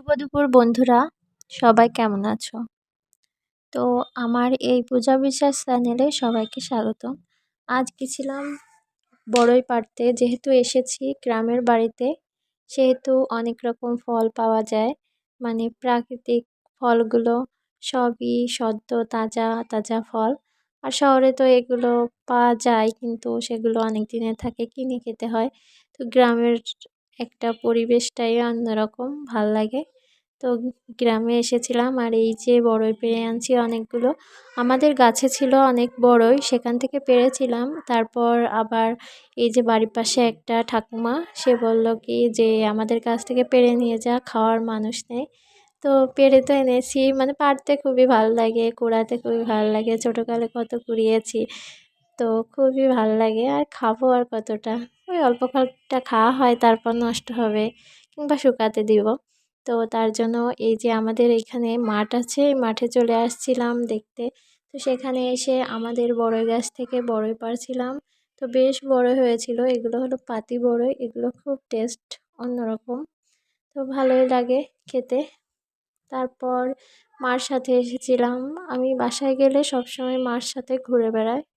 শুভ দুপুর বন্ধুরা, সবাই কেমন আছো? তো আমার এই পূজা বিশ্বাস চ্যানেলে সবাইকে স্বাগত। আজ গেছিলাম বড়ই পাড়তে, যেহেতু এসেছি গ্রামের বাড়িতে, সেহেতু অনেক রকম ফল পাওয়া যায়। মানে প্রাকৃতিক ফলগুলো সবই সদ্য তাজা তাজা ফল। আর শহরে তো এগুলো পাওয়া যায়, কিন্তু সেগুলো অনেক দিনের থাকে, কিনে খেতে হয়। তো গ্রামের একটা পরিবেশটাই অন্যরকম, ভাল লাগে। তো গ্রামে এসেছিলাম, আর এই যে বড়ই পেড়ে আনছি অনেকগুলো। আমাদের গাছে ছিল অনেক বড়ই, সেখান থেকে পেড়েছিলাম। তারপর আবার এই যে বাড়ির পাশে একটা ঠাকুমা, সে বলল কি যে আমাদের কাছ থেকে পেড়ে নিয়ে যা, খাওয়ার মানুষ নেই। তো পেড়ে তো এনেছি, মানে পাড়তে খুবই ভালো লাগে, কুড়াতে খুবই ভালো লাগে, ছোটোকালে কত কুড়িয়েছি। তো খুবই ভাল লাগে, আর খাবো আর কতটা, ওই অল্প কয়েকটা খাওয়া হয়, তারপর নষ্ট হবে কিংবা শুকাতে দিব। তো তার জন্য এই যে আমাদের এখানে মাঠ আছে, এই মাঠে চলে আসছিলাম দেখতে। তো সেখানে এসে আমাদের বড়ই গাছ থেকে বড়ই পাড়ছিলাম। তো বেশ বড় হয়েছিল, এগুলো হলো পাতি বড়ই, এগুলো খুব টেস্ট অন্যরকম। তো ভালোই লাগে খেতে। তারপর মার সাথে এসেছিলাম। আমি বাসায় গেলে সবসময় মার সাথে ঘুরে বেড়াই।